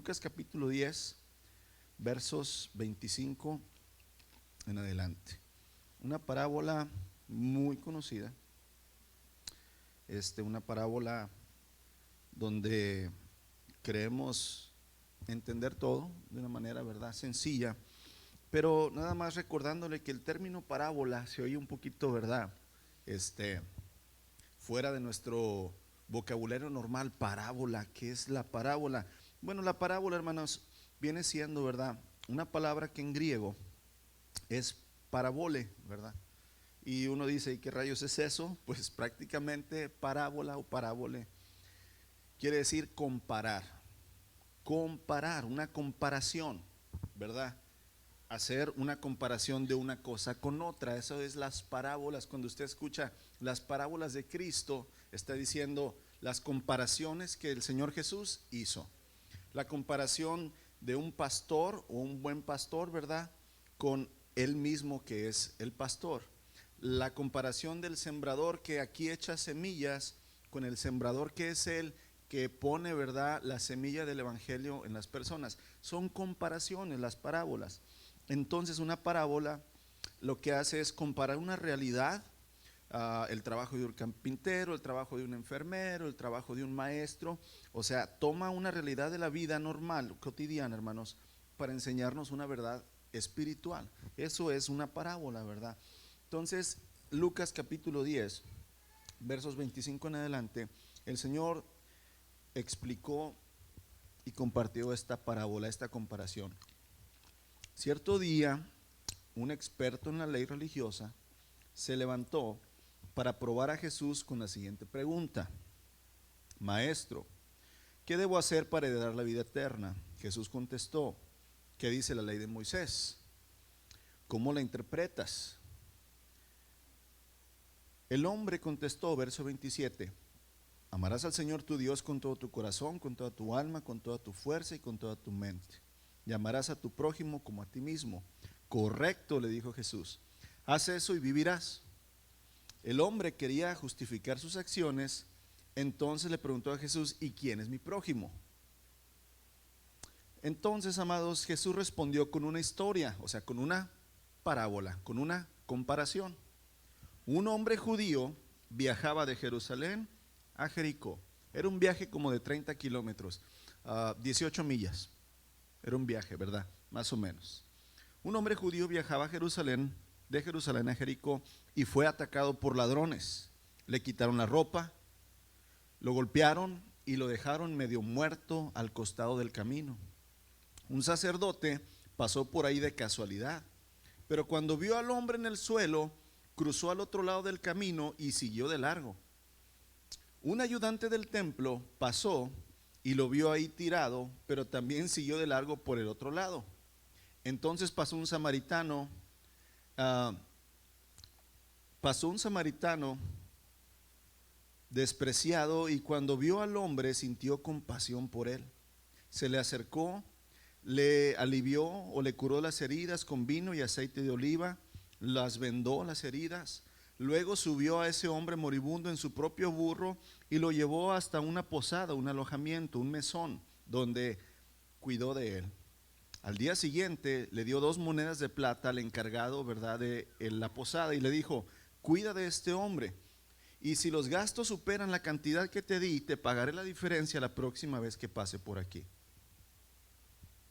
Lucas capítulo 10, versos 25 en adelante. Una parábola muy conocida, una parábola donde creemos entender todo de una manera, ¿verdad?, sencilla, pero nada más recordándole que el término parábola se oye un poquito, ¿verdad?, fuera de nuestro vocabulario normal. Parábola, ¿qué es la parábola? Bueno, la parábola, hermanos, viene siendo, ¿verdad?, una palabra que en griego es parabole, ¿verdad? Y uno dice, ¿y qué rayos es eso? Pues prácticamente parábola o parábole quiere decir comparar, una comparación, ¿verdad? Hacer una comparación de una cosa con otra. Eso es las parábolas. Cuando usted escucha las parábolas de Cristo, está diciendo las comparaciones que el Señor Jesús hizo. La comparación de un pastor o un buen pastor, ¿verdad?, con él mismo, que es el pastor. La comparación del sembrador que aquí echa semillas con el sembrador que es él, que pone, ¿verdad?, la semilla del evangelio en las personas. Son comparaciones, las parábolas. Entonces una parábola lo que hace es comparar una realidad, el trabajo de un carpintero, el trabajo de un enfermero, el trabajo de un maestro. O sea, toma una realidad de la vida normal, cotidiana, hermanos, para enseñarnos una verdad espiritual. Eso es una parábola, ¿verdad? Entonces, Lucas capítulo 10, versos 25 en adelante, el Señor explicó y compartió esta parábola, esta comparación. Cierto día, un experto en la ley religiosa se levantó para probar a Jesús con la siguiente pregunta: Maestro, ¿qué debo hacer para heredar la vida eterna? Jesús contestó: ¿qué dice la ley de Moisés? ¿Cómo la interpretas? El hombre contestó, verso 27, amarás al Señor tu Dios con todo tu corazón, con toda tu alma, con toda tu fuerza y con toda tu mente. Y amarás a tu prójimo como a ti mismo. Correcto, le dijo Jesús. Haz eso y vivirás. El hombre quería justificar sus acciones, entonces le preguntó a Jesús: ¿y quién es mi prójimo? Entonces, amados, Jesús respondió con una historia, o sea, con una parábola, con una comparación. Un hombre judío viajaba de Jerusalén a Jericó. Era un viaje como de 30 kilómetros, 18 millas. Era un viaje, ¿verdad? Más o menos. Un hombre judío viajaba a Jerusalén, de Jerusalén a Jericó, y fue atacado por ladrones. Le quitaron la ropa, lo golpearon y lo dejaron medio muerto al costado del camino. Un sacerdote pasó por ahí de casualidad, pero cuando vio al hombre en el suelo, cruzó al otro lado del camino y siguió de largo. Un ayudante del templo pasó y lo vio ahí tirado, pero también siguió de largo por el otro lado. Entonces pasó un samaritano despreciado, y cuando vio al hombre sintió compasión por él. Se le acercó, le alivió o le curó las heridas con vino y aceite de oliva, las vendó las heridas. Luego subió a ese hombre moribundo en su propio burro y lo llevó hasta una posada, un alojamiento, un mesón, donde cuidó de él. Al día siguiente le dio 2 monedas de plata al encargado, ¿verdad?, de la posada, y le dijo: cuida de este hombre, y si los gastos superan la cantidad que te di, te pagaré la diferencia la próxima vez que pase por aquí.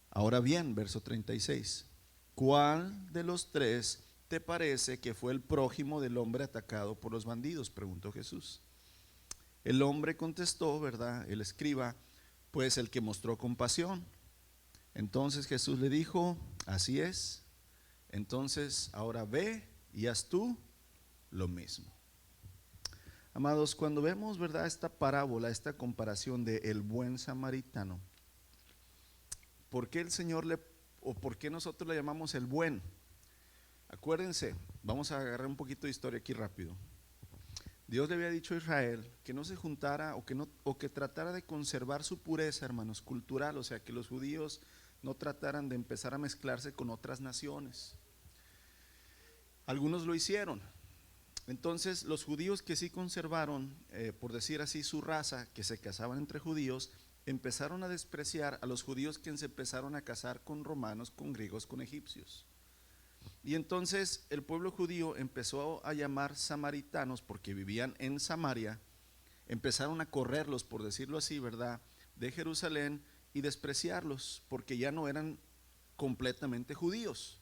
Ahora bien, verso 36, ¿cuál de los 3 te parece que fue el prójimo del hombre atacado por los bandidos?, preguntó Jesús. El hombre contestó, ¿verdad?, el escriba: pues el que mostró compasión. Entonces Jesús le dijo: así es, entonces ahora ve y haz tú lo mismo. Amados, cuando vemos, ¿verdad?, esta parábola, esta comparación de el buen samaritano, ¿por qué el Señor o por qué nosotros le llamamos el buen? Acuérdense, vamos a agarrar un poquito de historia aquí rápido. Dios le había dicho a Israel que no se juntara o que tratara de conservar su pureza, hermanos, cultural, o sea, que los judíos no trataran de empezar a mezclarse con otras naciones. Algunos lo hicieron. Entonces los judíos que sí conservaron, por decir así, su raza, que se casaban entre judíos, empezaron a despreciar a los judíos, quienes se empezaron a casar con romanos, con griegos, con egipcios. Y entonces el pueblo judío empezó a llamar samaritanos, porque vivían en Samaria, empezaron a correrlos, por decirlo así, ¿verdad?, de Jerusalén, y despreciarlos, porque ya no eran completamente judíos,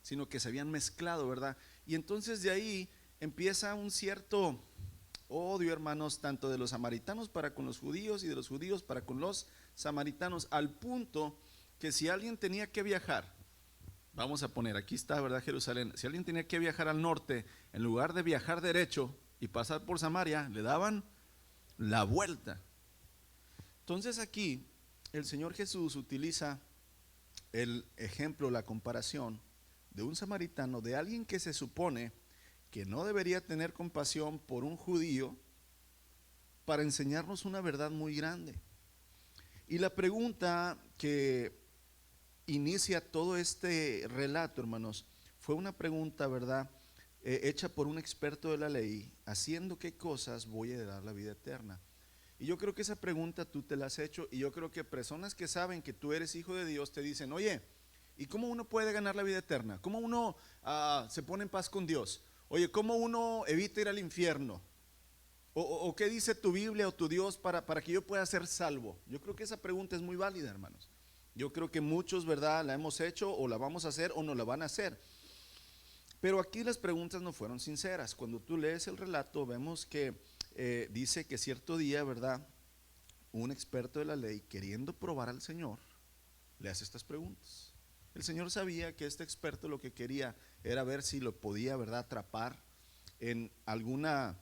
sino que se habían mezclado, ¿verdad? Y entonces de ahí empieza un cierto odio, hermanos, tanto de los samaritanos para con los judíos y de los judíos para con los samaritanos, al punto que si alguien tenía que viajar, vamos a poner, aquí está, ¿verdad?, Jerusalén, si alguien tenía que viajar al norte, en lugar de viajar derecho y pasar por Samaria, le daban la vuelta. Entonces aquí el Señor Jesús utiliza el ejemplo, la comparación de un samaritano, de alguien que se supone que no debería tener compasión por un judío, para enseñarnos una verdad muy grande. Y la pregunta que inicia todo este relato, hermanos, fue una pregunta, ¿verdad?, hecha por un experto de la ley: ¿haciendo qué cosas voy a heredar la vida eterna? Y yo creo que esa pregunta tú te la has hecho, y yo creo que personas que saben que tú eres hijo de Dios te dicen: oye, ¿y cómo uno puede ganar la vida eterna? ¿Cómo uno se pone en paz con Dios? Oye, ¿cómo uno evita ir al infierno? ¿O qué dice tu Biblia o tu Dios para que yo pueda ser salvo? Yo creo que esa pregunta es muy válida, hermanos. Yo creo que muchos, ¿verdad?, la hemos hecho, o la vamos a hacer, o no la van a hacer. Pero aquí las preguntas no fueron sinceras. Cuando tú lees el relato, vemos que dice que cierto día, ¿verdad?, un experto de la ley, queriendo probar al Señor, le hace estas preguntas. El Señor sabía que este experto lo que quería era ver si lo podía, ¿verdad?, atrapar en alguna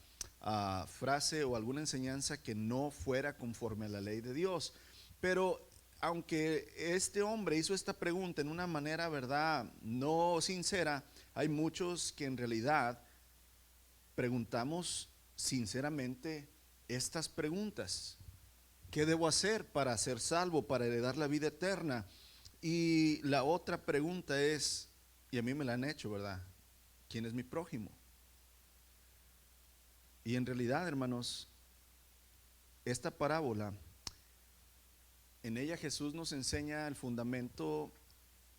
frase o alguna enseñanza que no fuera conforme a la ley de Dios. Pero aunque este hombre hizo esta pregunta en una manera, ¿verdad?, no sincera, hay muchos que en realidad preguntamos sinceramente estas preguntas: ¿qué debo hacer para ser salvo, para heredar la vida eterna? Y la otra pregunta es, y a mí me la han hecho, ¿verdad?, ¿quién es mi prójimo? Y en realidad, hermanos, esta parábola, en ella Jesús nos enseña el fundamento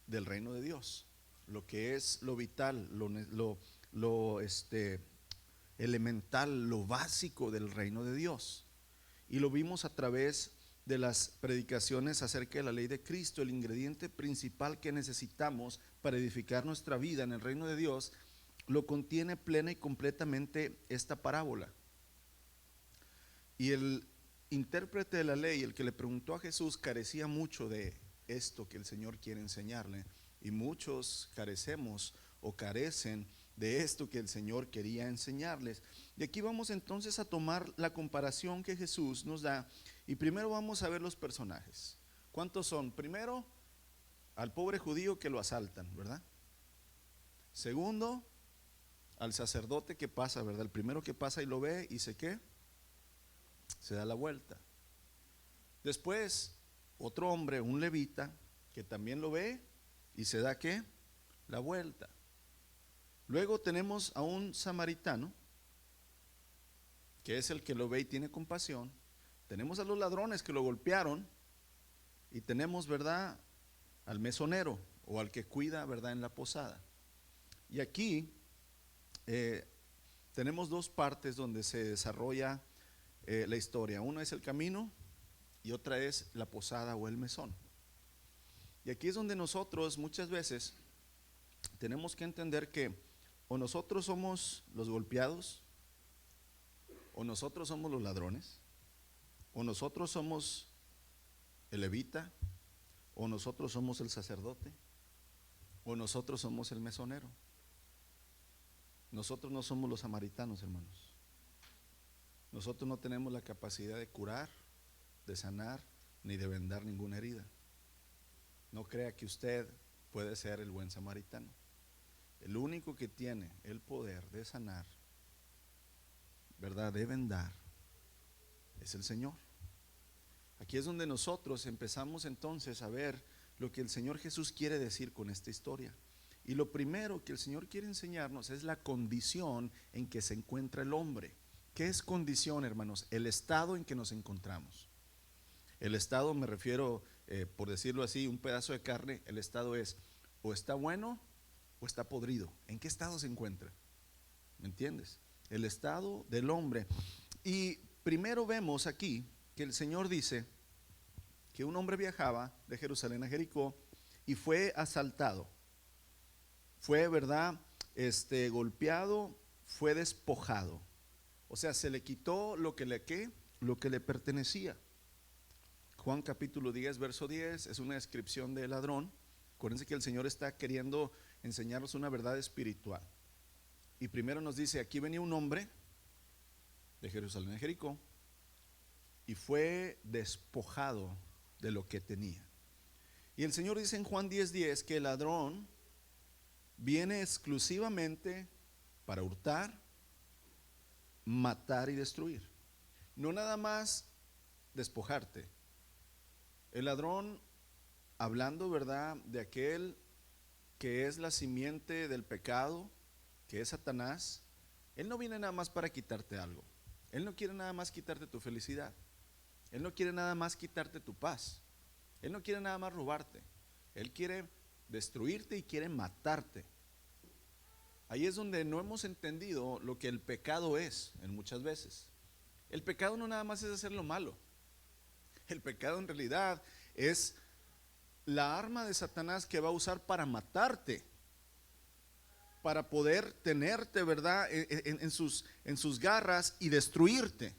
del reino de Dios, lo que es lo vital, lo elemental, lo básico del reino de Dios. Y lo vimos a través de las predicaciones acerca de la ley de Cristo. El ingrediente principal que necesitamos para edificar nuestra vida en el reino de Dios lo contiene plena y completamente esta parábola. Y el intérprete de la ley, el que le preguntó a Jesús, carecía mucho de esto que el Señor quiere enseñarle, y muchos carecemos o carecen de esto que el Señor quería enseñarles. Y aquí vamos entonces a tomar la comparación que Jesús nos da, y primero vamos a ver los personajes. ¿Cuántos son? Primero, al pobre judío que lo asaltan, ¿verdad? Segundo, al sacerdote que pasa, ¿verdad? El primero que pasa y lo ve y se da la vuelta. Después, otro hombre, un levita, que también lo ve y se da ¿qué? La vuelta. Luego tenemos a un samaritano, que es el que lo ve y tiene compasión. Tenemos a los ladrones que lo golpearon, y tenemos, ¿verdad?, al mesonero, o al que cuida, ¿verdad?, en la posada. Y aquí tenemos dos partes donde se desarrolla la historia. Una es el camino y otra es la posada o el mesón. Y aquí es donde nosotros muchas veces tenemos que entender que o nosotros somos los golpeados, o nosotros somos los ladrones, o nosotros somos el levita, o nosotros somos el sacerdote, o nosotros somos el mesonero. Nosotros no somos los samaritanos, hermanos. Nosotros no tenemos la capacidad de curar, de sanar, ni de vendar ninguna herida. No crea que usted puede ser el buen samaritano. El único que tiene el poder de sanar, ¿verdad?, de vendar, es el Señor. Aquí es donde nosotros empezamos entonces a ver lo que el Señor Jesús quiere decir con esta historia. Y lo primero que el Señor quiere enseñarnos es la condición en que se encuentra el hombre. ¿Qué es condición, hermanos? El estado en que nos encontramos. El estado, me refiero, por decirlo así, un pedazo de carne, el estado es o está bueno o está podrido. ¿En qué estado se encuentra? ¿Me entiendes? El estado del hombre. Y primero vemos aquí que el Señor dice que un hombre viajaba de Jerusalén a Jericó y fue asaltado. Fue, ¿verdad? Golpeado, fue despojado. O sea, se le quitó lo que le pertenecía. Juan capítulo 10, verso 10 es una descripción del ladrón. Acuérdense que el Señor está queriendo enseñarnos una verdad espiritual. Y primero nos dice, aquí venía un hombre de Jerusalén a Jericó y fue despojado de lo que tenía. Y el Señor dice en Juan 10:10 que el ladrón viene exclusivamente para hurtar, matar y destruir. No nada más despojarte. El ladrón, hablando, ¿verdad?, de aquel que es la simiente del pecado, que es Satanás, él no viene nada más para quitarte algo. Él no quiere nada más quitarte tu felicidad. Él no quiere nada más quitarte tu paz. Él no quiere nada más robarte. Él quiere destruirte y quiere matarte. Ahí es donde no hemos entendido lo que el pecado es en muchas veces. El pecado no nada más es hacer lo malo. El pecado en realidad es la arma de Satanás que va a usar para matarte, para poder tenerte, ¿verdad?, en sus garras y destruirte.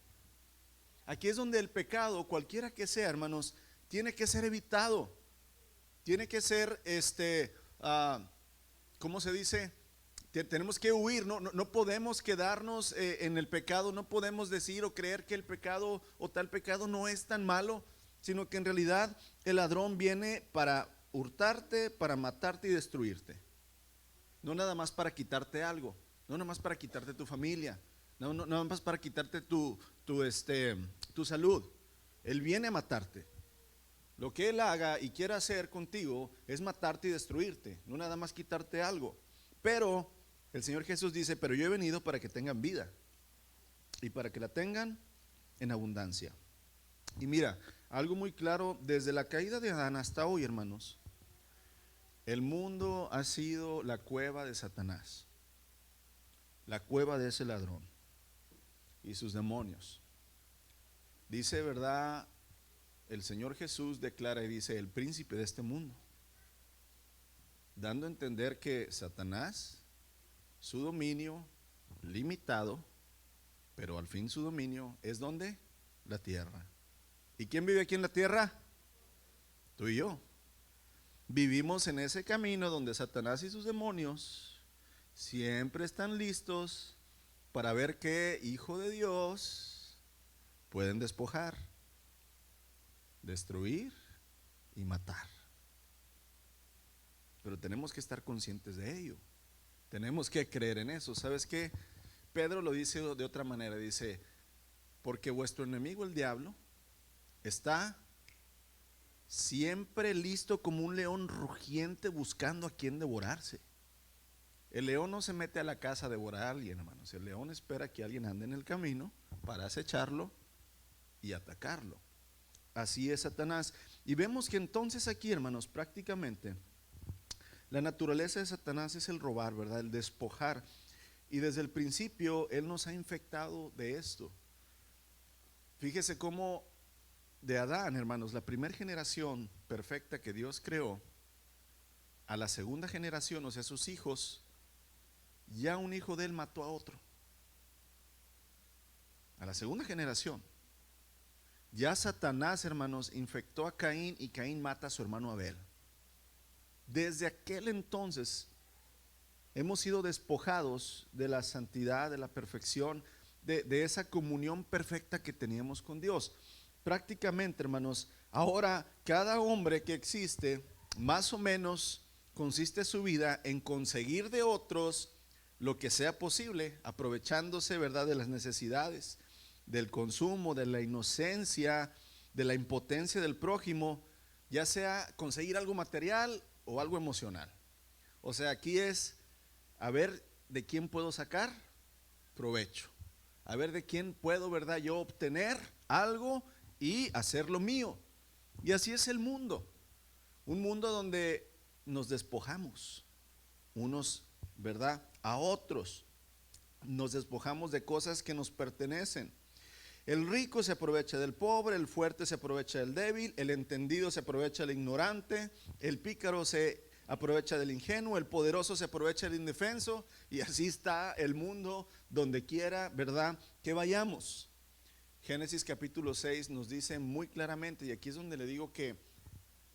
Aquí es donde el pecado, cualquiera que sea, hermanos, tiene que ser evitado. Tiene que ser, ¿cómo se dice? Tenemos que huir, no podemos quedarnos en el pecado, no podemos decir o creer que el pecado o tal pecado no es tan malo, sino que en realidad el ladrón viene para hurtarte, para matarte y destruirte. No nada más para quitarte algo, no nada más para quitarte tu familia, no nada más para quitarte tu salud. Él viene a matarte. Lo que él haga y quiera hacer contigo es matarte y destruirte, no nada más quitarte algo. Pero el Señor Jesús dice, pero yo he venido para que tengan vida y para que la tengan en abundancia. Y mira, algo muy claro, desde la caída de Adán hasta hoy, hermanos, el mundo ha sido la cueva de Satanás, la cueva de ese ladrón y sus demonios. Dice, ¿verdad? El Señor Jesús declara y dice, el príncipe de este mundo, dando a entender que Satanás, su dominio limitado, pero al fin su dominio es ¿dónde? La tierra. ¿Y quién vive aquí en la tierra? Tú y yo. Vivimos en ese camino donde Satanás y sus demonios siempre están listos para ver qué hijo de Dios pueden despojar, destruir y matar. Pero tenemos que estar conscientes de ello. Tenemos que creer en eso. ¿Sabes qué? Pedro lo dice de otra manera. Dice, porque vuestro enemigo el diablo está siempre listo como un león rugiente buscando a quien devorarse. El león no se mete a la casa a devorar a alguien, hermanos. El león espera que alguien ande en el camino para acecharlo y atacarlo. Así es Satanás. Y vemos que entonces aquí, hermanos, prácticamente la naturaleza de Satanás es el robar, ¿verdad? El despojar. Y desde el principio él nos ha infectado de esto. Fíjese cómo de Adán, hermanos, la primera generación perfecta que Dios creó, a la segunda generación, o sea, sus hijos, ya un hijo de él mató a otro. A la segunda generación. Ya Satanás, hermanos, infectó a Caín y Caín mata a su hermano Abel. Desde aquel entonces hemos sido despojados de la santidad, de la perfección, de esa comunión perfecta que teníamos con Dios. Prácticamente, hermanos, ahora cada hombre que existe, más o menos consiste su vida en conseguir de otros lo que sea posible, aprovechándose, ¿verdad?, de las necesidades, del consumo, de la inocencia, de la impotencia del prójimo, ya sea conseguir algo material o algo emocional. O sea, aquí es a ver de quién puedo sacar provecho, a ver de quién puedo, ¿verdad?, yo obtener algo y hacerlo mío. Y así es el mundo. Un mundo donde nos despojamos unos, ¿verdad?, a otros. Nos despojamos de cosas que nos pertenecen. El rico se aprovecha del pobre, el fuerte se aprovecha del débil, el entendido se aprovecha del ignorante, el pícaro se aprovecha del ingenuo, el poderoso se aprovecha del indefenso, y así está el mundo donde quiera, ¿verdad?, que vayamos. Génesis capítulo 6 nos dice muy claramente, y aquí es donde le digo que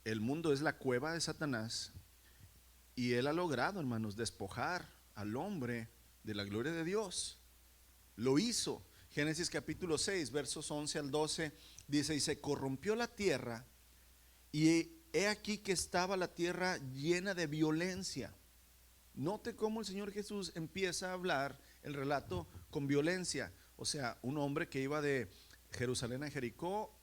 el mundo es la cueva de Satanás, y él ha logrado, hermanos, despojar al hombre de la gloria de Dios. Lo hizo. Génesis capítulo 6, versos 11 al 12, dice: y se corrompió la tierra, y he aquí que estaba la tierra llena de violencia. Note cómo el Señor Jesús empieza a hablar el relato con violencia. O sea, un hombre que iba de Jerusalén a Jericó,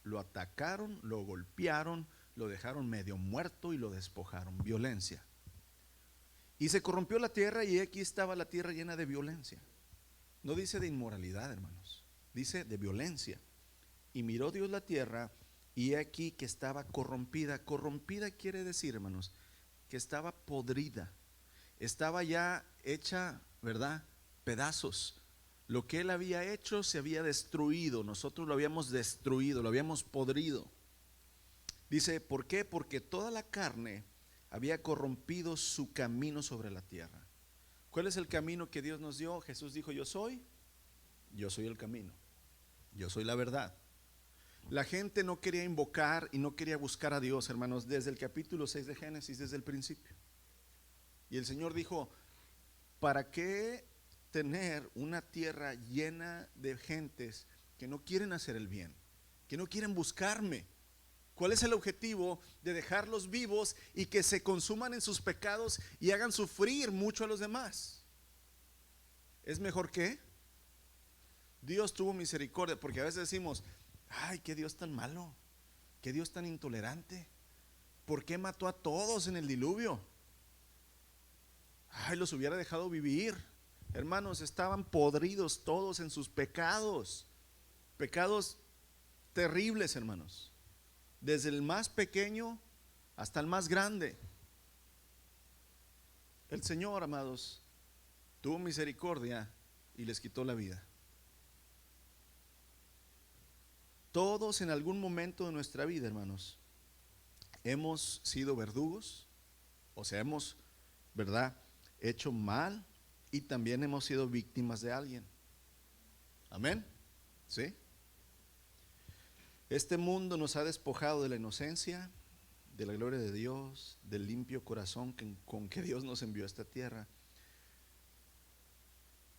lo atacaron, lo golpearon, lo dejaron medio muerto y lo despojaron. Violencia. Y se corrompió la tierra, y aquí estaba la tierra llena de violencia. No dice de inmoralidad, hermanos, dice de violencia. Y miró Dios la tierra, y he aquí que estaba corrompida. Corrompida quiere decir, hermanos, que estaba podrida, estaba ya hecha, ¿verdad?, pedazos. Lo que él había hecho se había destruido, nosotros lo habíamos destruido, lo habíamos podrido. Dice, ¿por qué? Porque toda la carne había corrompido su camino sobre la tierra. ¿Cuál es el camino que Dios nos dio? Jesús dijo: yo soy el camino, yo soy la verdad. La gente no quería invocar y no quería buscar a Dios, hermanos, desde el capítulo 6 de Génesis, desde el principio. Y el Señor dijo: ¿para qué tener una tierra llena de gentes que no quieren hacer el bien, que no quieren buscarme? ¿Cuál es el objetivo de dejarlos vivos y que se consuman en sus pecados y hagan sufrir mucho a los demás? ¿Es mejor que? Dios tuvo misericordia, porque a veces decimos: ay, qué Dios tan malo, qué Dios tan intolerante, ¿por qué mató a todos en el diluvio? Ay, los hubiera dejado vivir. Hermanos, estaban podridos todos en sus pecados, pecados terribles, hermanos, desde el más pequeño hasta el más grande. El Señor, amados, tuvo misericordia y les quitó la vida. Todos en algún momento de nuestra vida, hermanos, hemos sido verdugos, o sea, hemos, ¿verdad?, hecho mal, y también hemos sido víctimas de alguien. Amén. ¿Sí? Este mundo nos ha despojado de la inocencia, de la gloria de Dios, del limpio corazón con que Dios nos envió a esta tierra.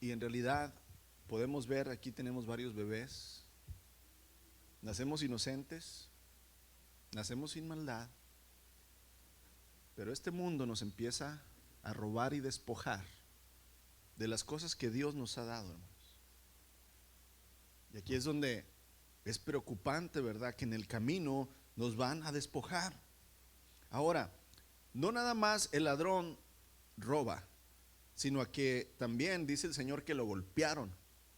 Y en realidad podemos ver, aquí tenemos varios bebés. Nacemos inocentes, nacemos sin maldad, pero este mundo nos empieza a robar y despojar de las cosas que Dios nos ha dado, hermanos. Y aquí es donde es preocupante, ¿verdad?, que en el camino nos van a despojar. Ahora, no nada más el ladrón roba, sino que también dice el Señor que lo golpearon,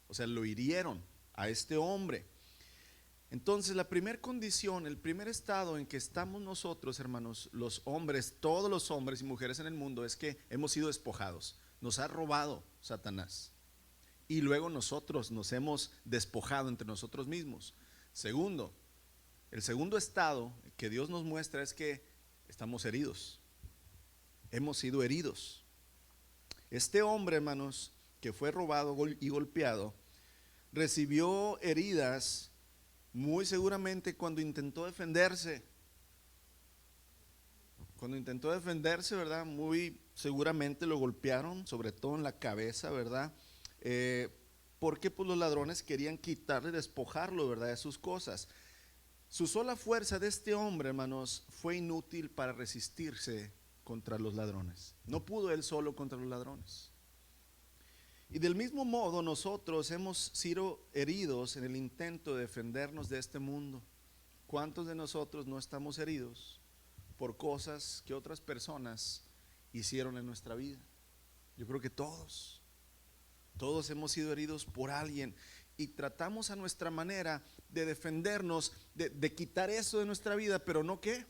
o sea, lo hirieron a este hombre. Entonces, la primera condición, el primer estado en que estamos nosotros, hermanos, los hombres, todos los hombres y mujeres en el mundo, es que hemos sido despojados. Nos ha robado Satanás, y luego nosotros nos hemos despojado entre nosotros mismos. Segundo, el segundo estado que Dios nos muestra es que estamos heridos. Hemos sido heridos. Este hombre, hermanos, que fue robado y golpeado, recibió heridas muy seguramente cuando intentó defenderse. Cuando intentó defenderse, ¿verdad?, muy seguramente lo golpearon, sobre todo en la cabeza, ¿verdad? Porque pues los ladrones querían quitarle, despojarlo, ¿verdad?, de sus cosas. Su sola fuerza de este hombre, hermanos, fue inútil para resistirse contra los ladrones. No pudo él solo contra los ladrones. Y del mismo modo nosotros hemos sido heridos en el intento de defendernos de este mundo. ¿Cuántos de nosotros no estamos heridos por cosas que otras personas hicieron en nuestra vida? Yo creo que todos hemos sido heridos por alguien. y tratamos a nuestra manera de defendernos, de quitar eso de nuestra vida, pero no, ¿qué?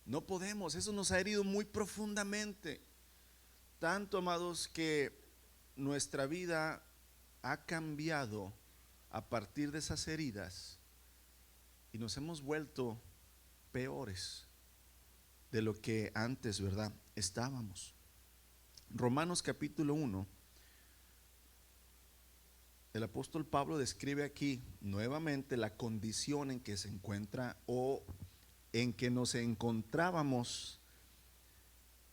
No podemos, eso nos ha herido muy profundamente. Tanto, amados, que nuestra vida ha cambiado a partir de esas heridas y nos hemos vuelto peores de lo que antes, ¿verdad?, estábamos. Romanos capítulo 1, el apóstol Pablo describe aquí nuevamente la condición en que se encuentra o en que nos encontrábamos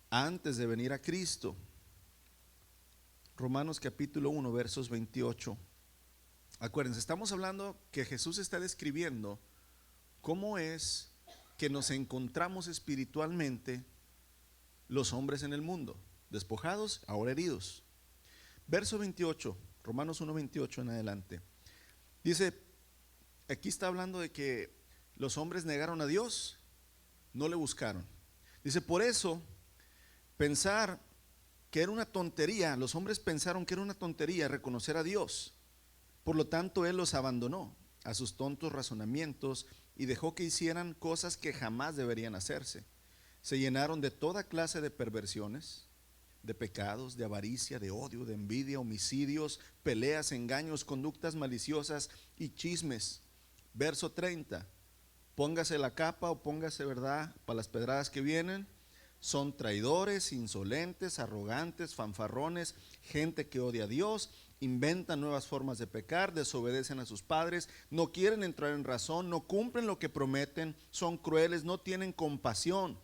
antes de venir a Cristo. Romanos capítulo 1, versos 28. Acuérdense, estamos hablando que Jesús está describiendo cómo es que nos encontramos espiritualmente los hombres en el mundo, despojados, ahora heridos. Verso 28, Romanos 1, 28 en adelante. Dice, aquí está hablando de que los hombres negaron a Dios, no le buscaron. Dice, por eso, pensar que era una tontería, los hombres pensaron que era una tontería reconocer a Dios. Por lo tanto, Él los abandonó a sus tontos razonamientos y dejó que hicieran cosas que jamás deberían hacerse. Se llenaron de toda clase de perversiones, de pecados, de avaricia, de odio, de envidia, homicidios, peleas, engaños, conductas maliciosas y chismes. Verso 30, póngase la capa o póngase, ¿verdad?, para las pedradas que vienen. Son traidores, insolentes, arrogantes, fanfarrones, gente que odia a Dios, inventan nuevas formas de pecar, desobedecen a sus padres, no quieren entrar en razón, no cumplen lo que prometen, son crueles, no tienen compasión.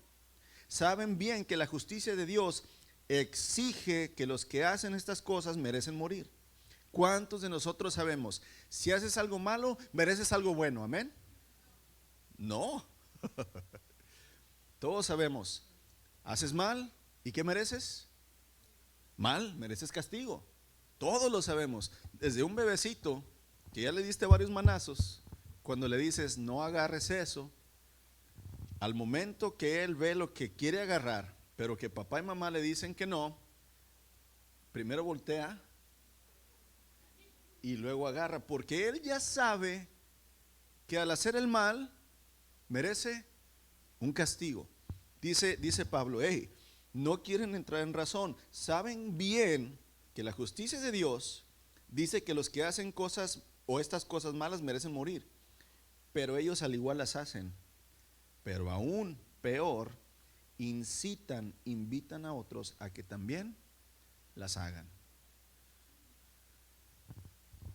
Saben bien que la justicia de Dios exige que los que hacen estas cosas merecen morir. ¿Cuántos de nosotros sabemos? Si haces algo malo, mereces algo bueno, amén. No. Todos sabemos. Haces mal, ¿y qué mereces? Mal, mereces castigo. Todos lo sabemos. Desde un bebecito que ya le diste varios manazos, cuando le dices no agarres eso, al momento que él ve lo que quiere agarrar, pero que papá y mamá le dicen que no, primero voltea y luego agarra, porque él ya sabe que al hacer el mal merece un castigo. Dice Pablo, hey, no quieren entrar en razón, saben bien que la justicia de Dios dice que los que hacen cosas o estas cosas malas merecen morir, pero ellos al igual las hacen. Pero aún peor, invitan a otros a que también las hagan.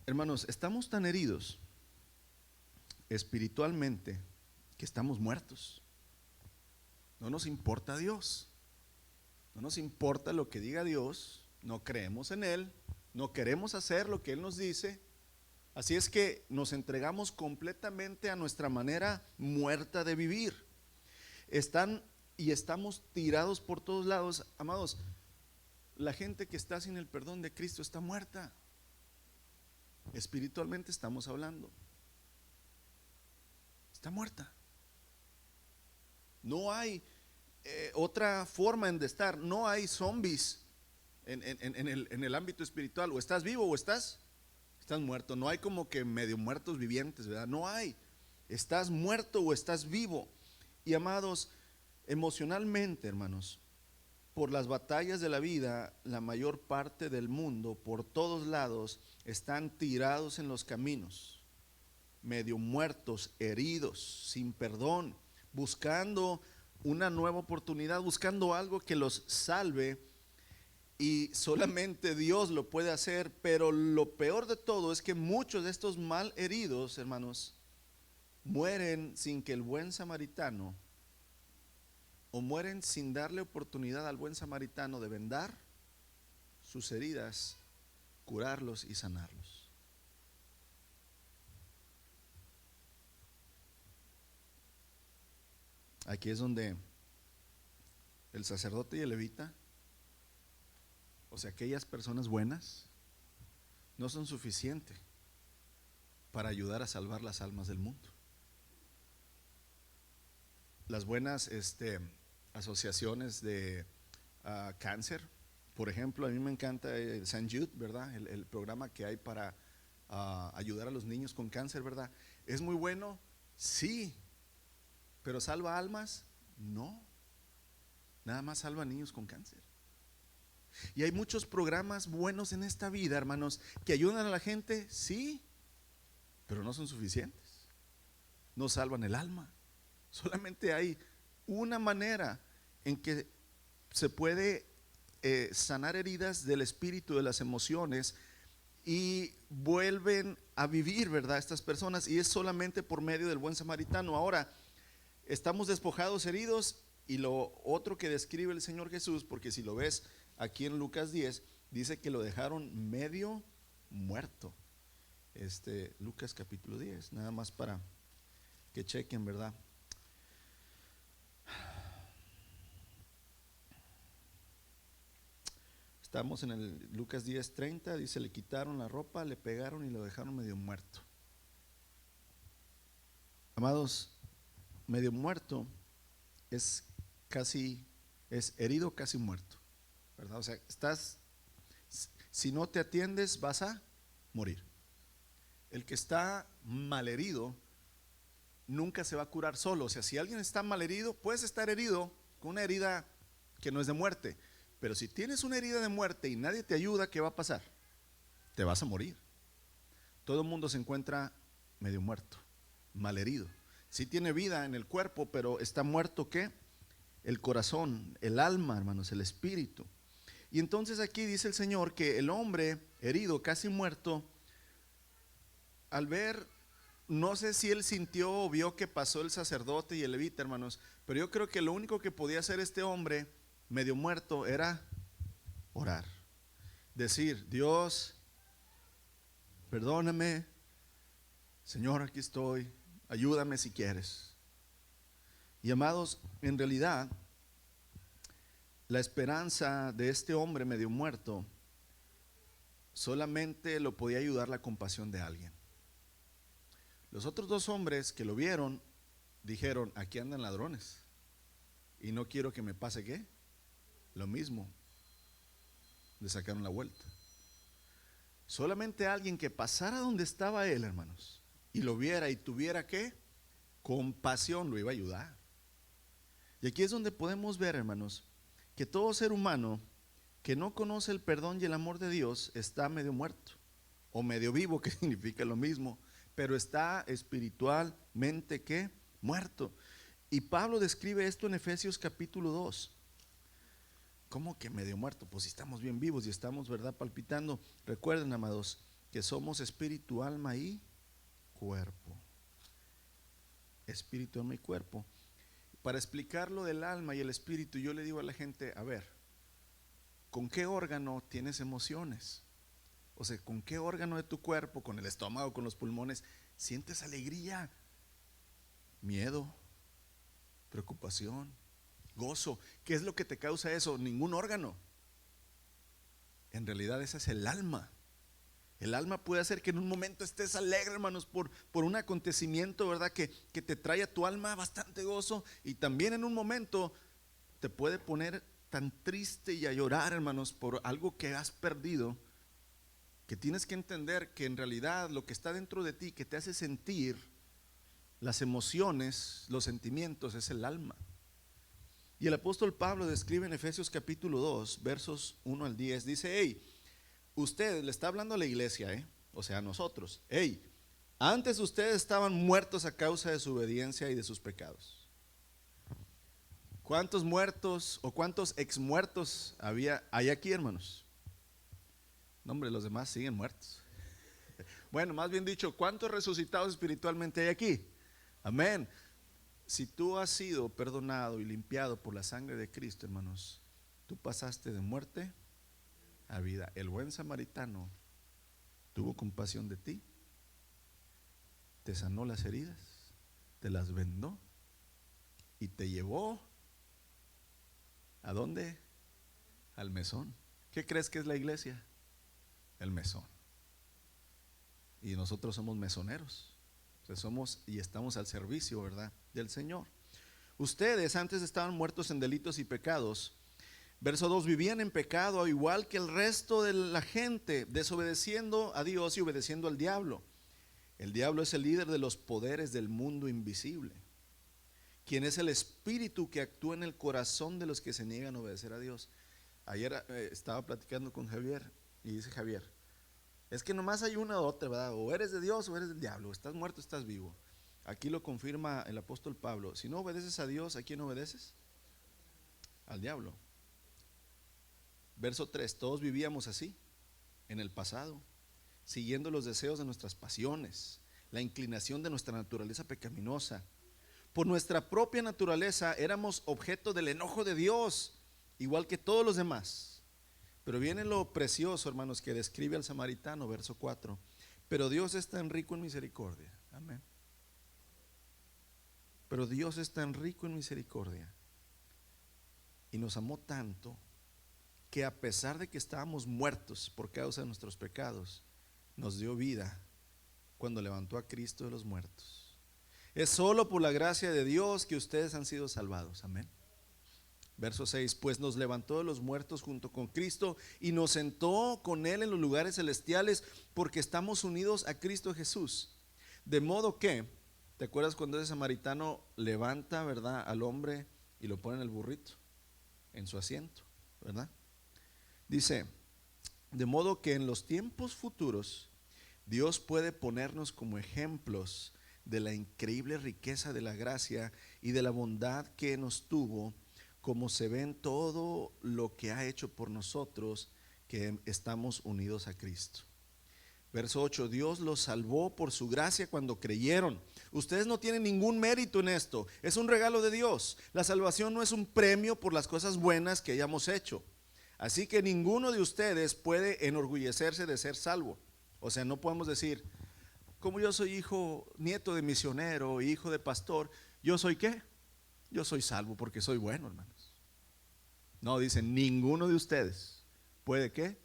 Hermanos, estamos tan heridos espiritualmente que estamos muertos. No nos importa Dios, no nos importa lo que diga Dios, no creemos en Él, no queremos hacer lo que Él nos dice. Así es que nos entregamos completamente a nuestra manera muerta de vivir. Estamos tirados por todos lados. Amados, la gente que está sin el perdón de Cristo está muerta. Espiritualmente estamos hablando. Está muerta. No hay otra forma de estar. No hay zombies en el ámbito espiritual. O estás vivo o estás muerto. No hay como que medio muertos vivientes, ¿verdad? No hay. Estás muerto o estás vivo. Y amados, emocionalmente, hermanos, por las batallas de la vida, la mayor parte del mundo, por todos lados, están tirados en los caminos, medio muertos, heridos, sin perdón, buscando una nueva oportunidad, buscando algo que los salve, y solamente Dios lo puede hacer. Pero lo peor de todo es que muchos de estos mal heridos, hermanos, mueren sin que el buen samaritano, o mueren sin darle oportunidad al buen samaritano de vendar sus heridas, curarlos y sanarlos. Aquí es donde el sacerdote y el levita, o sea, aquellas personas buenas, no son suficientes para ayudar a salvar las almas del mundo. Las buenas asociaciones de cáncer, por ejemplo, a mí me encanta St. Jude, ¿verdad? El programa que hay para ayudar a los niños con cáncer, ¿verdad? ¿Es muy bueno? Sí. ¿Pero salva almas? No. Nada más salva niños con cáncer. Y hay muchos programas buenos en esta vida, hermanos, que ayudan a la gente, sí, pero no son suficientes. No salvan el alma. Solamente hay una manera en que se puede sanar heridas del espíritu, de las emociones, y vuelven a vivir, ¿verdad? Estas personas, y es solamente por medio del buen samaritano. Ahora, estamos despojados, heridos, y lo otro que describe el Señor Jesús, porque si lo ves aquí en Lucas 10, dice que lo dejaron medio muerto. Lucas capítulo 10, nada más para que chequen, ¿verdad? Estamos en el Lucas 10:30, dice, le quitaron la ropa, le pegaron y lo dejaron medio muerto. Amados, medio muerto es herido, casi muerto, ¿verdad? O sea, si no te atiendes vas a morir. El que está malherido nunca se va a curar solo. O sea, si alguien está malherido, puedes estar herido con una herida que no es de muerte, pero si tienes una herida de muerte y nadie te ayuda, ¿qué va a pasar? Te vas a morir. Todo el mundo se encuentra medio muerto, malherido. Sí tiene vida en el cuerpo, pero está muerto, ¿qué? El corazón, el alma, hermanos, el espíritu. Y entonces aquí dice el Señor que el hombre herido, casi muerto, al ver, no sé si él sintió o vio que pasó el sacerdote y el levita, hermanos, pero yo creo que lo único que podía hacer este hombre medio muerto era orar, decir: Dios, perdóname, Señor, aquí estoy, ayúdame si quieres. Y amados, en realidad la esperanza de este hombre medio muerto solamente lo podía ayudar la compasión de alguien. Los otros dos hombres que lo vieron dijeron: aquí andan ladrones y no quiero que me pase ¿qué? Lo mismo. Le sacaron la vuelta. Solamente alguien que pasara donde estaba él, hermanos, y lo viera y tuviera ¿qué? Compasión, lo iba a ayudar. Y aquí es donde podemos ver, hermanos, que todo ser humano que no conoce el perdón y el amor de Dios está medio muerto o medio vivo, que significa lo mismo, pero está espiritualmente ¿qué? Muerto. Y Pablo describe esto en Efesios capítulo 2. ¿Cómo que medio muerto? Pues si estamos bien vivos y estamos, ¿verdad?, palpitando. Recuerden, amados, que somos espíritu, alma y cuerpo. Espíritu, alma y cuerpo. Para explicar lo del alma y el espíritu, yo le digo a la gente: a ver, ¿con qué órgano tienes emociones? O sea, ¿con qué órgano de tu cuerpo, con el estómago, con los pulmones, sientes alegría, miedo, preocupación, gozo? ¿Qué es lo que te causa eso? Ningún órgano. En realidad ese es el alma. El alma puede hacer que en un momento estés alegre, hermanos, por un acontecimiento, ¿verdad?, que te trae a tu alma bastante gozo, y también en un momento te puede poner tan triste y a llorar, hermanos, por algo que has perdido, que tienes que entender que en realidad lo que está dentro de ti, que te hace sentir las emociones, los sentimientos, es el alma. Y el apóstol Pablo describe en Efesios capítulo 2, versos 1 al 10, dice: hey, usted, le está hablando a la iglesia, o sea, a nosotros: hey, antes ustedes estaban muertos a causa de su obediencia y de sus pecados. ¿Cuántos muertos o cuántos exmuertos hay aquí, hermanos? No, hombre, los demás siguen muertos. Bueno, más bien dicho, ¿cuántos resucitados espiritualmente hay aquí? Amén. Si tú has sido perdonado y limpiado por la sangre de Cristo, hermanos, tú pasaste de muerte a vida. El buen samaritano tuvo compasión de ti, te sanó las heridas, te las vendó y te llevó ¿a dónde? Al mesón. ¿Qué crees que es la iglesia? El mesón. Y nosotros somos mesoneros. O sea, somos y estamos al servicio, ¿verdad?, del Señor. Ustedes antes estaban muertos en delitos y pecados, Verso 2, vivían en pecado igual que el resto de la gente, desobedeciendo a Dios y obedeciendo al diablo. El diablo es el líder de los poderes del mundo invisible, quien es el espíritu que actúa en el corazón de los que se niegan a obedecer a Dios. Ayer estaba platicando con Javier y dice Javier, es que nomás hay una u otra, ¿verdad? O eres de Dios o eres del diablo, estás muerto, estás vivo. Aquí lo confirma el apóstol Pablo, si no obedeces a Dios, ¿a quién obedeces? Al diablo. Verso 3, todos vivíamos así en el pasado, siguiendo los deseos de nuestras pasiones, la inclinación de nuestra naturaleza pecaminosa. Por nuestra propia naturaleza éramos objeto del enojo de Dios, igual que todos los demás. Pero viene lo precioso, hermanos, que describe al samaritano, verso 4. Pero Dios es tan rico en misericordia. Amén. Pero Dios es tan rico en misericordia y nos amó tanto que a pesar de que estábamos muertos por causa de nuestros pecados, nos dio vida cuando levantó a Cristo de los muertos. Es solo por la gracia de Dios que ustedes han sido salvados. Amén. Verso 6, pues nos levantó de los muertos junto con Cristo y nos sentó con Él en los lugares celestiales porque estamos unidos a Cristo Jesús. De modo que, ¿te acuerdas cuando ese samaritano levanta, verdad, al hombre y lo pone en el burrito, en su asiento, verdad? Dice, de modo que en los tiempos futuros Dios puede ponernos como ejemplos de la increíble riqueza de la gracia y de la bondad que nos tuvo, como se ve en todo lo que ha hecho por nosotros que estamos unidos a Cristo. Verso 8, Dios los salvó por su gracia cuando creyeron. Ustedes no tienen ningún mérito en esto, es un regalo de Dios. La salvación no es un premio por las cosas buenas que hayamos hecho. Así que ninguno de ustedes puede enorgullecerse de ser salvo. O sea, no podemos decir, como yo soy nieto de misionero, hijo de pastor, ¿yo soy qué? Yo soy salvo porque soy bueno, hermanos. No, dicen, ninguno de ustedes puede qué.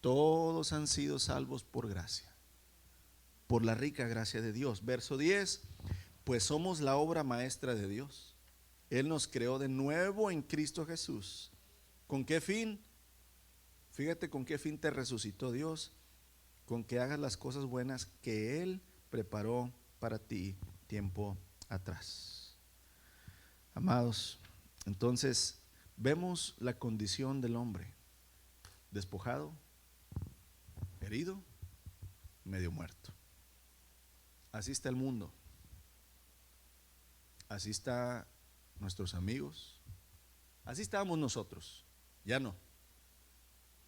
Todos han sido salvos por gracia, por la rica gracia de Dios. Verso 10, pues somos la obra maestra de Dios. Él nos creó de nuevo en Cristo Jesús. ¿Con qué fin? Fíjate con qué fin te resucitó Dios, con que hagas las cosas buenas que Él preparó para ti tiempo atrás. Amados, entonces vemos la condición del hombre: despojado, herido, medio muerto. Así está el mundo, así está nuestros amigos, así estábamos nosotros, ya no,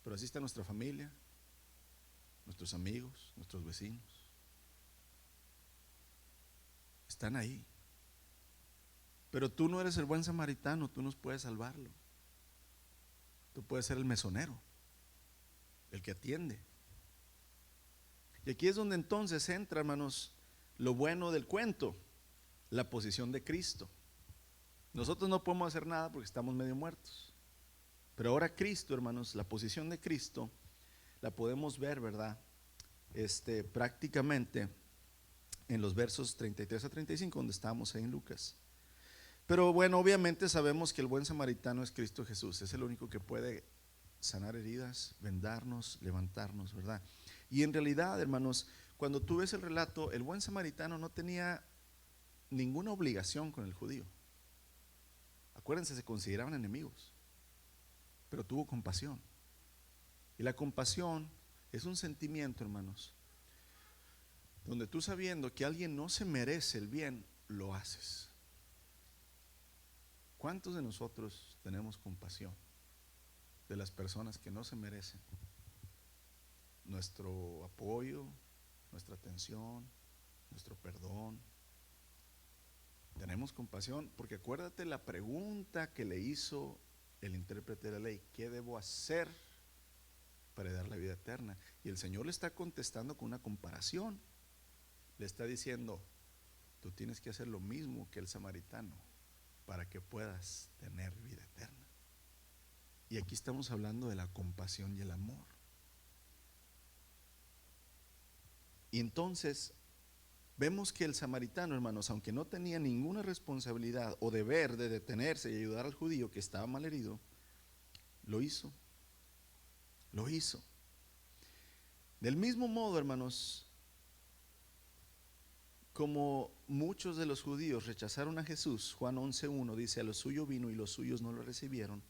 pero así está nuestra familia, nuestros amigos, nuestros vecinos. Están ahí. Pero tú no eres el buen samaritano, tú nos puedes salvarlo. Tú puedes ser el mesonero, el que atiende. Y aquí es donde entonces entra, hermanos, lo bueno del cuento, la posición de Cristo. Nosotros no podemos hacer nada porque estamos medio muertos. Pero ahora Cristo, hermanos, la posición de Cristo la podemos ver, ¿verdad? Prácticamente en los versos 33 a 35, donde estamos ahí en Lucas. Pero bueno, obviamente sabemos que el buen samaritano es Cristo Jesús. Es el único que puede sanar heridas, vendarnos, levantarnos, ¿verdad? Y en realidad, hermanos, cuando tú ves el relato, el buen samaritano no tenía ninguna obligación con el judío. Acuérdense, se consideraban enemigos, pero tuvo compasión. Y la compasión es un sentimiento, hermanos, donde tú, sabiendo que alguien no se merece el bien, lo haces. ¿Cuántos de nosotros tenemos compasión de las personas que no se merecen nuestro apoyo, nuestra atención, nuestro perdón? Tenemos compasión, porque acuérdate la pregunta que le hizo el intérprete de la ley: ¿qué debo hacer para dar la vida eterna? Y el Señor le está contestando con una comparación. Le está diciendo: tú tienes que hacer lo mismo que el samaritano para que puedas tener vida eterna. Y aquí estamos hablando de la compasión y el amor. Y entonces Vemos que el samaritano, hermanos, aunque no tenía ninguna responsabilidad o deber de detenerse y ayudar al judío que estaba mal herido, lo hizo. Lo hizo. Del mismo modo, hermanos, como muchos de los judíos rechazaron a Jesús, Juan 11:1 dice: a lo suyo vino y los suyos no lo recibieron.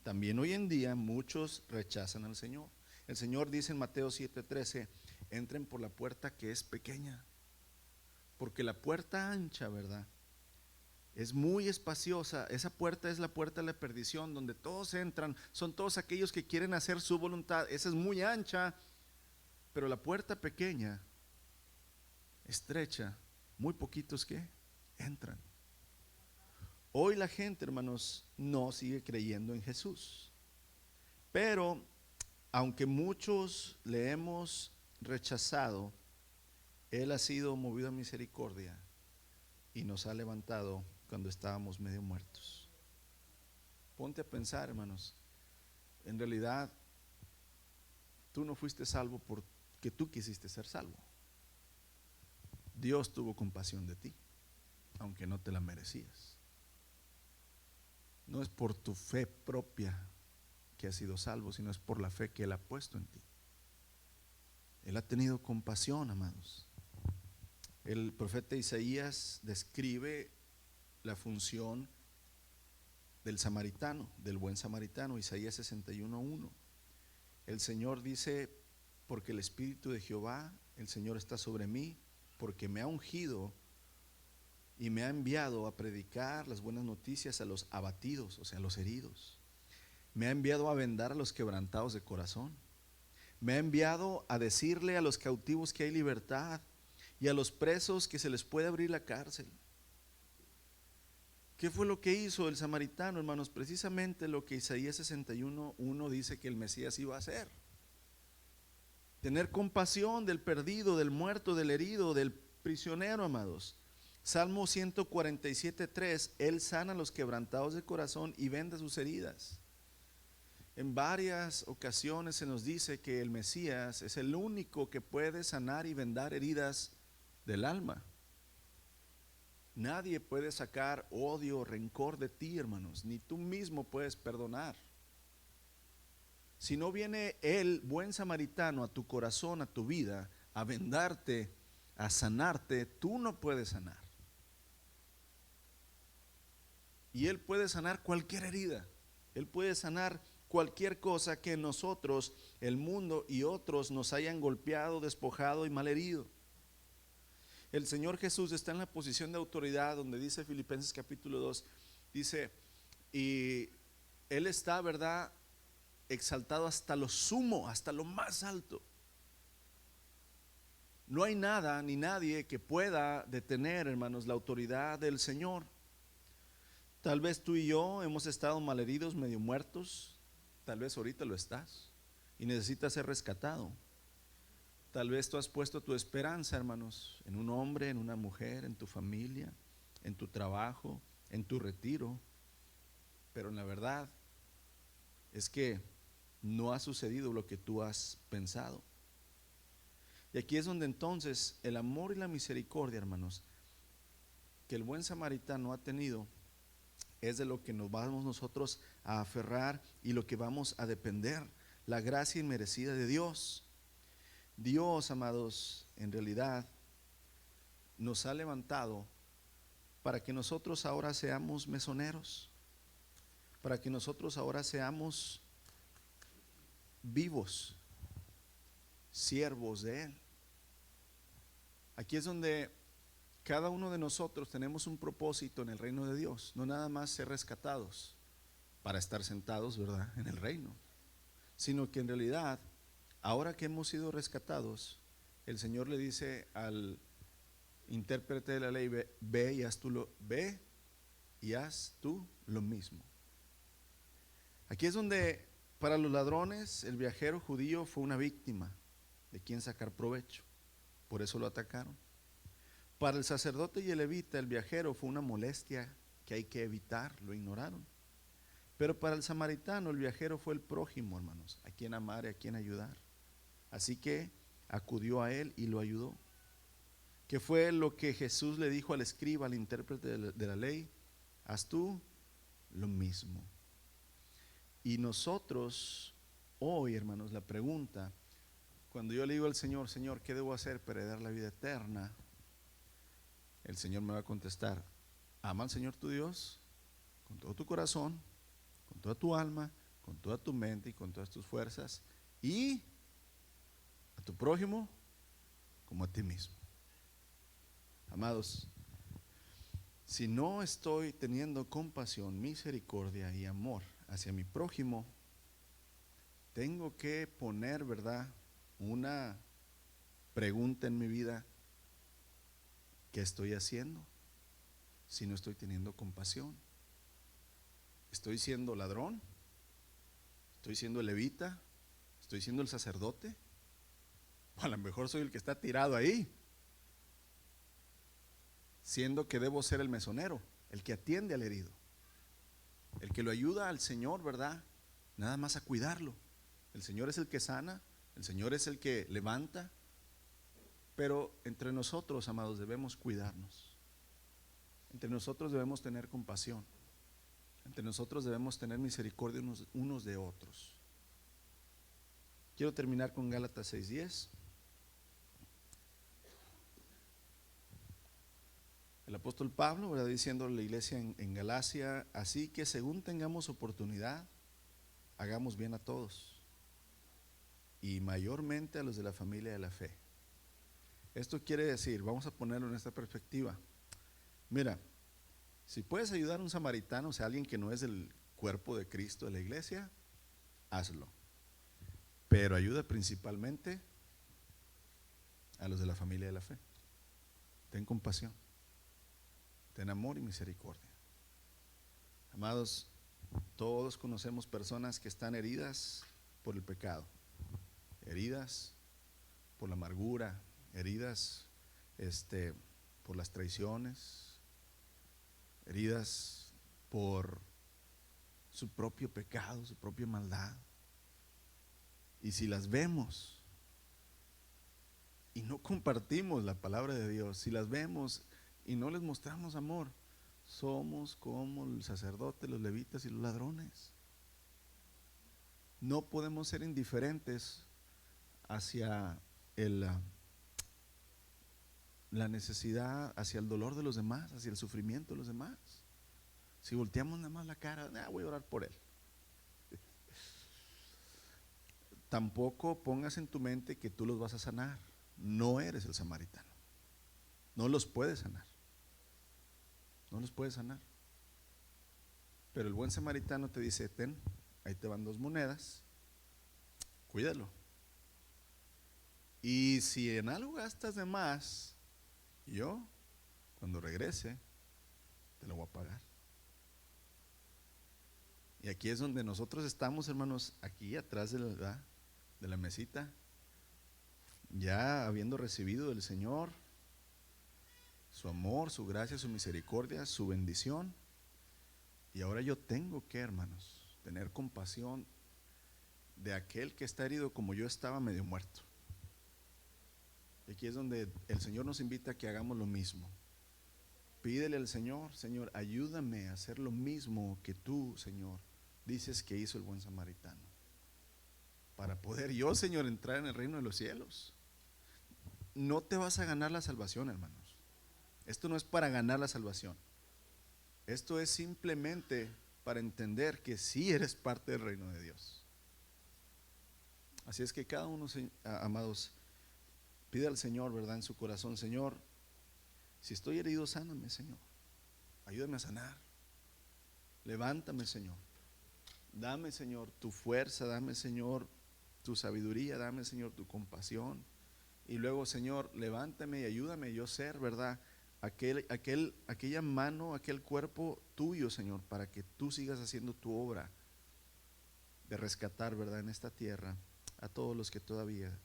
También hoy en día muchos rechazan al Señor. El Señor dice en Mateo 7:13: entren por la puerta que es pequeña, porque la puerta ancha, ¿verdad?, es muy espaciosa. Esa puerta es la puerta de la perdición, donde todos entran, son todos aquellos que quieren hacer su voluntad. Esa es muy ancha, pero la puerta pequeña, estrecha, muy poquitos que entran. Hoy la gente, hermanos, no sigue creyendo en Jesús, pero aunque muchos le hemos rechazado, Él ha sido movido a misericordia y nos ha levantado cuando estábamos medio muertos. Ponte a pensar, hermanos, en realidad tú no fuiste salvo porque tú quisiste ser salvo. Dios tuvo compasión de ti, aunque no te la merecías. No es por tu fe propia que has sido salvo, sino es por la fe que Él ha puesto en ti. Él ha tenido compasión, amados. El profeta Isaías describe la función del samaritano, del buen samaritano. Isaías 61:1. El Señor dice: porque el Espíritu de Jehová, el Señor, está sobre mí, porque me ha ungido y me ha enviado a predicar las buenas noticias a los abatidos, o sea, a los heridos. Me ha enviado a vendar a los quebrantados de corazón. Me ha enviado a decirle a los cautivos que hay libertad, y a los presos que se les puede abrir la cárcel. ¿Qué fue lo que hizo el samaritano, hermanos? Precisamente lo que Isaías 61:1 dice que el Mesías iba a hacer: tener compasión del perdido, del muerto, del herido, del prisionero, amados. Salmo 147:3: Él sana a los quebrantados de corazón y venda sus heridas. En varias ocasiones se nos dice que el Mesías es el único que puede sanar y vendar heridas del alma. Nadie puede sacar odio o rencor de ti, hermanos, ni tú mismo puedes perdonar. Si no viene el buen samaritano a tu corazón, a tu vida, a vendarte, a sanarte, tú no puedes sanar. Y Él puede sanar cualquier herida. Él puede sanar cualquier cosa que nosotros, el mundo y otros nos hayan golpeado, despojado y malherido. El Señor Jesús está en la posición de autoridad, donde dice Filipenses capítulo 2, dice, y Él está, ¿verdad?, exaltado hasta lo sumo, hasta lo más alto. No hay nada ni nadie que pueda detener, hermanos, la autoridad del Señor. Tal vez tú y yo hemos estado malheridos, medio muertos. Tal vez ahorita lo estás y necesitas ser rescatado. Tal vez tú has puesto tu esperanza, hermanos, en un hombre, en una mujer, en tu familia, en tu trabajo, en tu retiro. Pero en la verdad es que no ha sucedido lo que tú has pensado. Y aquí es donde entonces el amor y la misericordia, hermanos, que el buen samaritano ha tenido, es de lo que nos vamos nosotros a aferrar y lo que vamos a depender, la gracia inmerecida de Dios. Dios, amados, en realidad nos ha levantado para que nosotros ahora seamos mesoneros, para que nosotros ahora seamos vivos, siervos de Él. Aquí es donde cada uno de nosotros tenemos un propósito en el reino de Dios, no nada más ser rescatados para estar sentados, ¿verdad?, en el reino, sino que en realidad, ahora que hemos sido rescatados, el Señor le dice al intérprete de la ley: ve y haz tú lo mismo. Aquí es donde para los ladrones el viajero judío fue una víctima de quien sacar provecho, por eso lo atacaron. Para el sacerdote y el levita el viajero fue una molestia que hay que evitar, lo ignoraron. Pero para el samaritano el viajero fue el prójimo, hermanos, a quien amar y a quien ayudar. Así que acudió a él y lo ayudó. ¿Qué fue lo que Jesús le dijo al escriba, al intérprete de la ley? Haz tú lo mismo. Y nosotros hoy, hermanos, la pregunta, cuando yo le digo al Señor, Señor, ¿qué debo hacer para heredar la vida eterna? El Señor me va a contestar, ama al Señor tu Dios con todo tu corazón, con toda tu alma, con toda tu mente y con todas tus fuerzas, y a tu prójimo como a ti mismo. Amados, si no estoy teniendo compasión, misericordia y amor hacia mi prójimo, tengo que poner, ¿verdad?, una pregunta en mi vida: ¿qué estoy haciendo si no estoy teniendo compasión? ¿Estoy siendo ladrón? ¿Estoy siendo levita? ¿Estoy siendo el sacerdote? O a lo mejor soy el que está tirado ahí, siendo que debo ser el mesonero, el que atiende al herido, el que lo ayuda al Señor, ¿verdad?, nada más a cuidarlo. El Señor es el que sana, el Señor es el que levanta, pero entre nosotros, amados, debemos cuidarnos. Entre nosotros debemos tener compasión. Entre nosotros debemos tener misericordia unos de otros. Quiero terminar con Gálatas 6:10. El apóstol Pablo, ¿verdad?, diciendo a la iglesia en Galacia: así que según tengamos oportunidad, hagamos bien a todos, y mayormente a los de la familia de la fe. Esto quiere decir, vamos a ponerlo en esta perspectiva. Mira, si puedes ayudar a un samaritano, o sea, alguien que no es del cuerpo de Cristo de la iglesia, hazlo. Pero ayuda principalmente a los de la familia de la fe. Ten compasión, ten amor y misericordia. Amados, todos conocemos personas que están heridas por el pecado, heridas por la amargura, heridas por las traiciones, heridas por su propio pecado, su propia maldad. Y si las vemos y no compartimos la palabra de Dios, si las vemos y no les mostramos amor, somos como el sacerdote, los levitas y los ladrones. No podemos ser indiferentes hacia la necesidad, hacia el dolor de los demás, hacia el sufrimiento de los demás. Si volteamos nada más la cara, voy a orar por él. Tampoco pongas en tu mente que tú los vas a sanar. No eres el samaritano. No los puedes sanar. No los puedes sanar. Pero el buen samaritano te dice: ten, ahí te van 2 monedas, cuídalo. Y si en algo gastas de más, yo, cuando regrese, te lo voy a pagar. Y aquí es donde nosotros estamos, hermanos, aquí atrás de la mesita, ya habiendo recibido del Señor su amor, su gracia, su misericordia, su bendición. Y ahora yo tengo que, hermanos, tener compasión de aquel que está herido como yo estaba, medio muerto. Y aquí es donde el Señor nos invita a que hagamos lo mismo. Pídele al Señor: Señor, ayúdame a hacer lo mismo que tú, Señor, dices que hizo el buen samaritano, para poder yo, Señor, entrar en el reino de los cielos. No te vas a ganar la salvación, hermanos. Esto no es para ganar la salvación. Esto es simplemente para entender que sí eres parte del reino de Dios. Así es que cada uno, amados, pide al Señor, ¿verdad?, en su corazón: Señor, si estoy herido, sáname, Señor. Ayúdame a sanar. Levántame, Señor. Dame, Señor, tu fuerza. Dame, Señor, tu sabiduría. Dame, Señor, tu compasión. Y luego, Señor, levántame y ayúdame yo ser, ¿verdad?, aquella mano, aquel cuerpo tuyo, Señor, para que tú sigas haciendo tu obra de rescatar, ¿verdad?, en esta tierra a todos los que todavía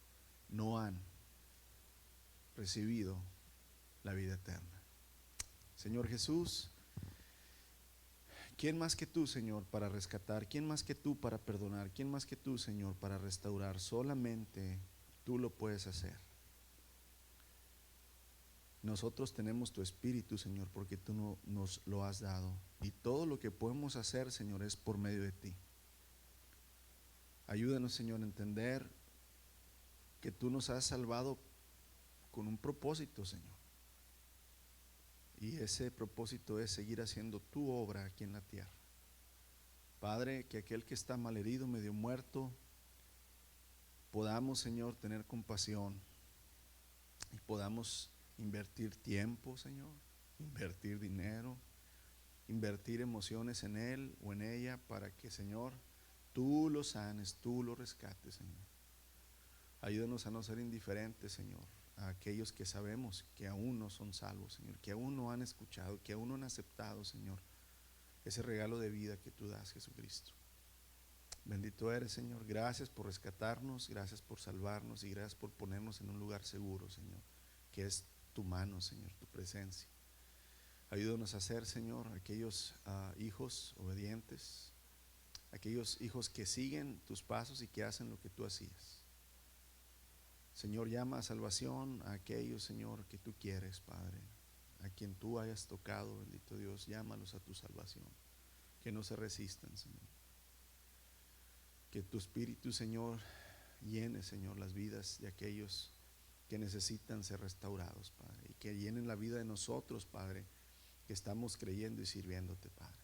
no han recibido la vida eterna. Señor Jesús, ¿quién más que tú, Señor, para rescatar? ¿Quién más que tú para perdonar? ¿Quién más que tú, Señor, para restaurar? Solamente tú lo puedes hacer. Nosotros tenemos tu espíritu, Señor, porque tú nos lo has dado. Y todo lo que podemos hacer, Señor, es por medio de ti. Ayúdanos, Señor, a entender que tú nos has salvado con un propósito, Señor. Y ese propósito es seguir haciendo tu obra aquí en la tierra. Padre, que aquel que está malherido, medio muerto, podamos, Señor, tener compasión y podamos invertir tiempo, Señor, invertir dinero, invertir emociones en él o en ella para que, Señor, tú lo sanes, tú lo rescates, Señor. Ayúdanos a no ser indiferentes, Señor, a aquellos que sabemos que aún no son salvos, Señor, que aún no han escuchado, que aún no han aceptado, Señor, ese regalo de vida que tú das, Jesucristo. Bendito eres, Señor. Gracias por rescatarnos, gracias por salvarnos y gracias por ponernos en un lugar seguro, Señor, que es tu mano, Señor, tu presencia. Ayúdanos a ser, Señor, aquellos hijos obedientes, aquellos hijos que siguen tus pasos y que hacen lo que tú hacías. Señor, llama a salvación a aquellos, Señor, que tú quieres, Padre, a quien tú hayas tocado, bendito Dios, llámalos a tu salvación, que no se resistan, Señor. Que tu Espíritu, Señor, llene, Señor, las vidas de aquellos que necesitan ser restaurados, Padre, y que llenen la vida de nosotros, Padre, que estamos creyendo y sirviéndote, Padre.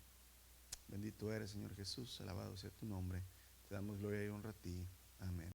Bendito eres, Señor Jesús, alabado sea tu nombre. Te damos gloria y honra a ti. Amén.